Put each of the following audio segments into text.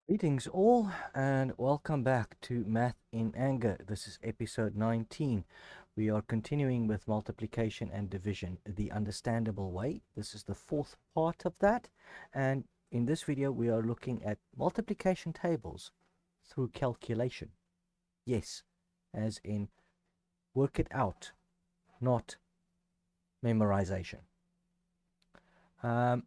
Greetings all and welcome back to Math in Anger. This is episode 19. We are continuing with multiplication and division the understandable way. This is the fourth part of that, and in this video we are looking at multiplication tables through calculation. Yes, as in work it out, not memorization. Um,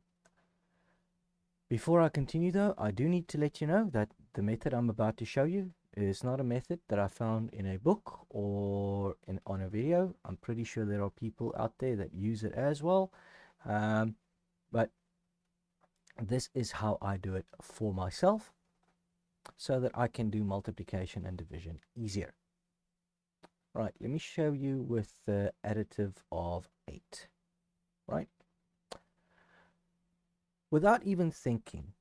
Before I continue though, I do need to let you know that the method I'm about to show you is not a method that I found in a book or on a video. I'm pretty sure there are people out there that use it as well. Um, but this is how I do it for myself so that I can do multiplication and division easier. Right, let me show you with the additive of 8. Right? Without even thinking,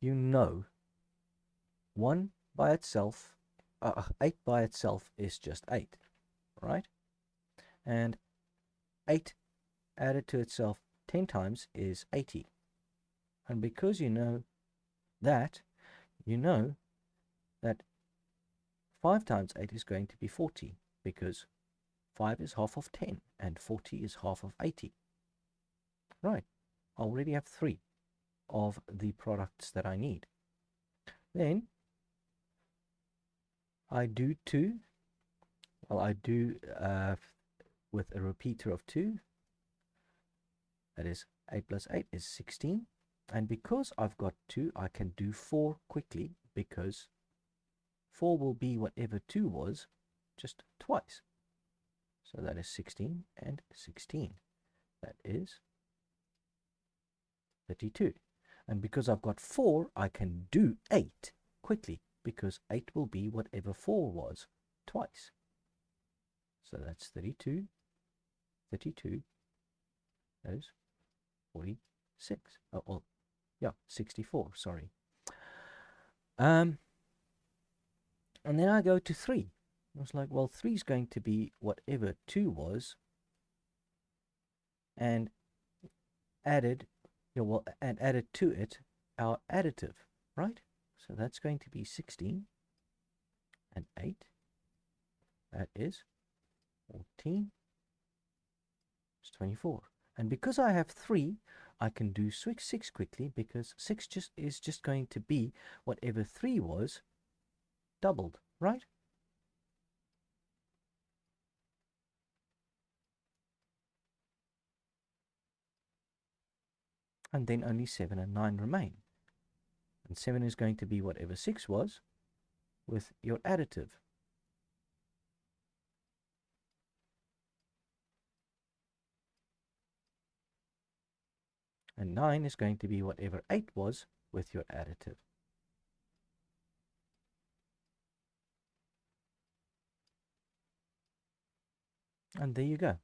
you know 1 by itself, 8 by itself is just 8, right? And 8 added to itself 10 times is 80. And because you know that 5 times 8 is going to be 40, because 5 is half of 10 and 40 is half of 80. Right, I already have 3 of the products that I need. Then I do 2. Well, I do with a repeater of 2. That is 8 plus 8 is 16. And because I've got 2, I can do 4 quickly, because 4 will be whatever 2 was, just twice. So that is 16 and 16. That is 32. And because I've got 4, I can do 8 quickly, because 8 will be whatever 4 was twice. So that's 32, 32, that is 46. Oh, yeah, 64, sorry. And then I go to 3. I was like, well, 3 is going to be whatever 2 was, and added, and added to it our additive, right? So that's going to be 16 and 8. That is 14. It's 24. And because I have 3, I can do 6 quickly, because 6 is just going to be whatever 3 was doubled, right? And then only 7 and 9 remain. And 7 is going to be whatever 6 was with your additive. And 9 is going to be whatever 8 was with your additive. And there you go.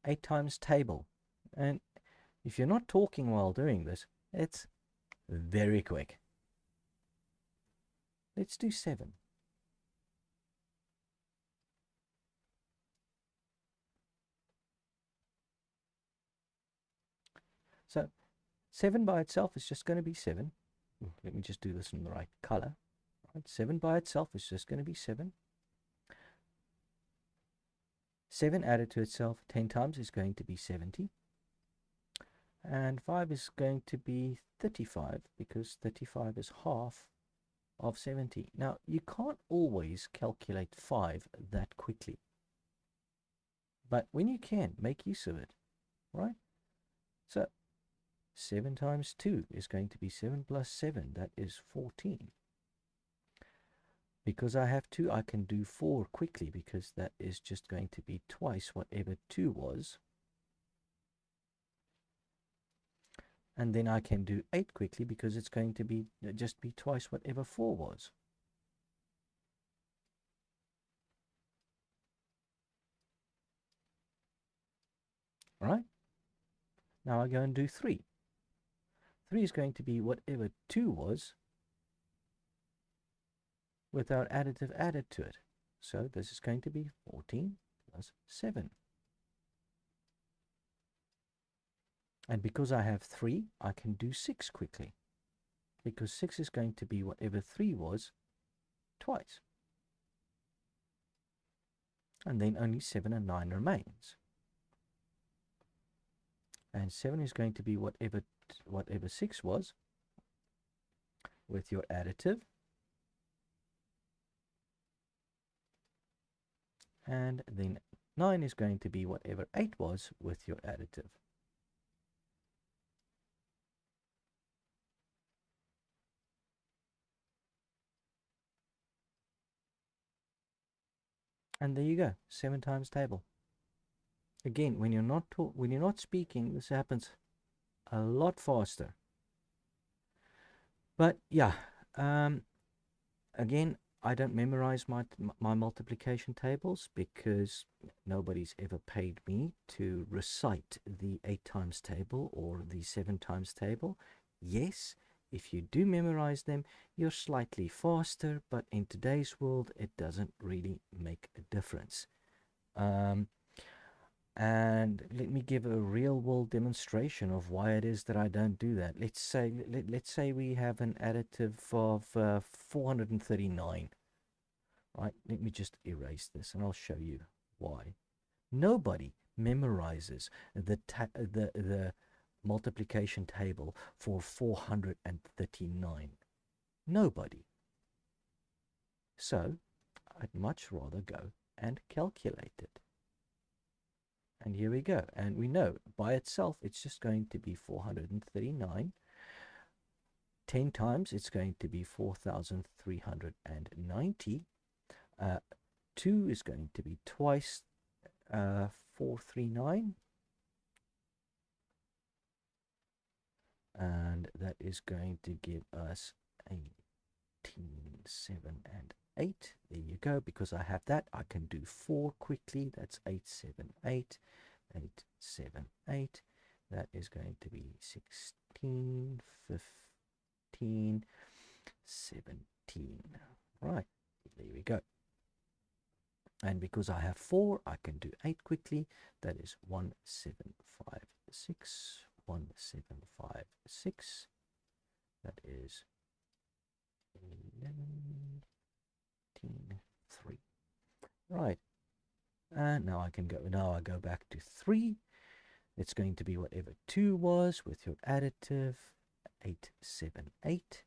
8 times table. And if you're not talking while doing this, it's very quick. Let's do 7. So 7 by itself is just going to be 7. Let me just do this in the right color. Right? 7 by itself is just going to be 7. 7 added to itself 10 times is going to be 70. And 5 is going to be 35, because 35 is half of 70. Now, you can't always calculate 5 that quickly. But when you can, make use of it, right? So 7 times 2 is going to be 7 plus 7. That is 14. Because I have 2, I can do 4 quickly, because that is just going to be twice whatever 2 was. And then I can do 8 quickly, because it's going to be just be twice whatever 4 was. Right? Now I go and do 3. 3 is going to be whatever 2 was with our additive added to it. So this is going to be 14 plus 7. And because I have 3, I can do 6 quickly. because 6 is going to be whatever 3 was twice. And then only 7 and 9 remains. And 7 is going to be whatever 6 was with your additive. And then 9 is going to be whatever 8 was with your additive. And there you go, 7 times table. Again, when you're not speaking, this happens a lot faster. But yeah, again, I don't memorize my multiplication tables because nobody's ever paid me to recite the 8 times table or the 7 times table. Yes, if you do memorize them, you're slightly faster, but in today's world, it doesn't really make a difference. And let me give a real world demonstration of why it is that I don't do that. Let's say we have an additive of 439. Right, let me just erase this and I'll show you why. Nobody memorizes the multiplication table for 439. Nobody. So I'd much rather go and calculate it. And here we go. And we know by itself it's just going to be 439. 10 times it's going to be 4,390. 2 is going to be twice 439. And that is going to give us 18, 7, and 8. There you go. Because I have that, I can do 4 quickly. That's 8, 7, 8. 8, 7, 8. That is going to be 16, 15, 17. Right, there we go. And because I have 4, I can do 8 quickly. That is 1, 7, 5, 6. 1, 7, 5, 6. That is 11, 3. Right. And now I can go. Now I go back to 3. It's going to be whatever 2 was with your additive. 8, 7, 8.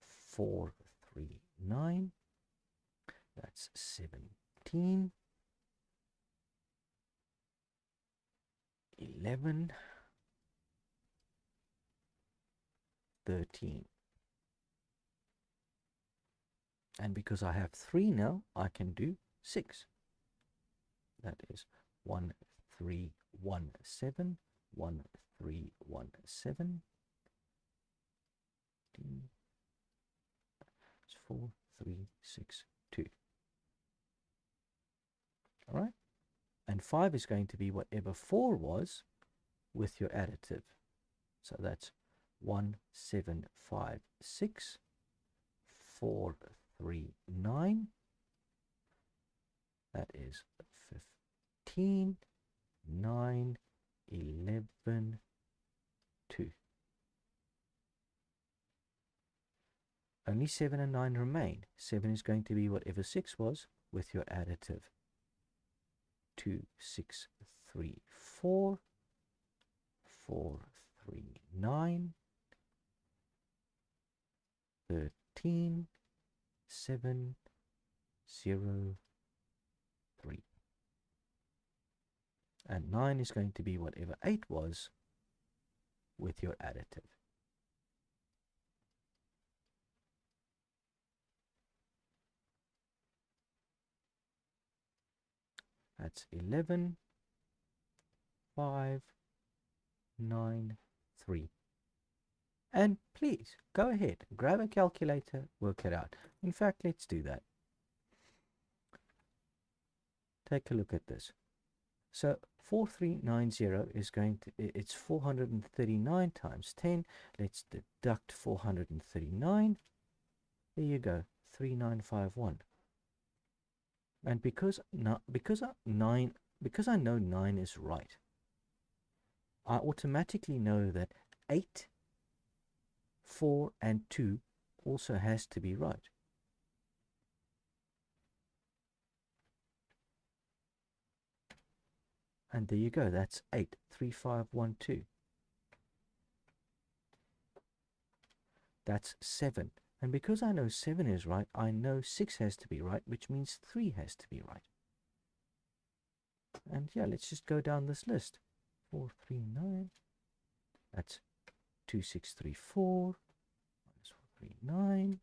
4, 3, 9. That's 17. 11. 13. And because I have 3 now, I can do 6. That is 1, 3, 1, 7. 1, 3, 1, 7. It's 4, 3, 6, 2. All right. And 5 is going to be whatever 4 was with your additive. So that's 1, 7, 5, 6. 4, 3, 9. That is 15, 9, 11, 2. Only 7 and 9 remain. 7 is going to be whatever 6 was with your additive. 2, 6, 3, 4. 4, 3, 9. 13, 7, 0, 3. And 9 is going to be whatever 8 was with your additive. That's 11, 5, 9, 3. And please, go ahead, grab a calculator, work it out. In fact, let's do that. Take a look at this. So 4390 is going to, it's 439 times 10. Let's deduct 439. There you go, 3951. And because I know 9 is right, I automatically know that 8 4 and 2 also has to be right. And there you go, that's 8, 3, 5, 1, 2. That's 7. And because I know 7 is right, I know 6 has to be right, which means 3 has to be right. And yeah, let's just go down this list. 4, 3, 9. That's 2, 6, 3, 4. Minus 4, 3, 9.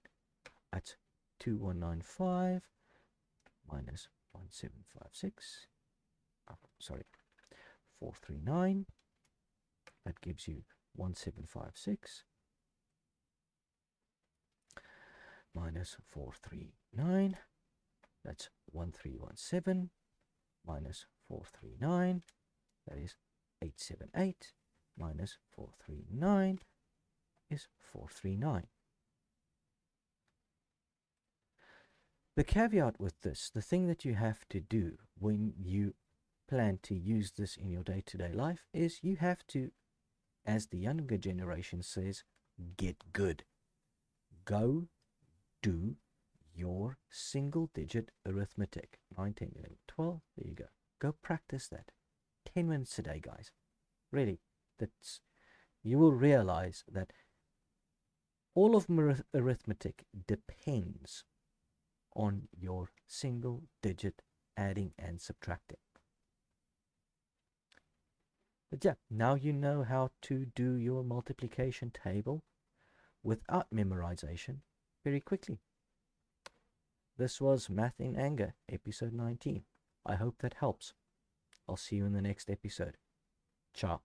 That's 2, 1, 9, 5. Minus 1, 7, 5, 6. Oh, sorry. 4, 3, 9. That gives you 1, 7, 5, 6. Minus 4, 3, 9. That's 1, 3, 1, 7. Minus 4, 3, 9. That is 8, 7, 8. Minus 4, 3, 9 is 4, 3, 9. The caveat with this, the thing that you have to do when you plan to use this in your day-to-day life, is you have to, as the younger generation says, get good. Go do your single-digit arithmetic. 9, 10, 11, 12. There you go. Go practice that. 10 minutes a day, guys. Really, you will realize that all of arithmetic depends on your single-digit adding and subtracting. But yeah, now you know how to do your multiplication table without memorization very quickly. This was Math in Anger, episode 19. I hope that helps. I'll see you in the next episode. Ciao.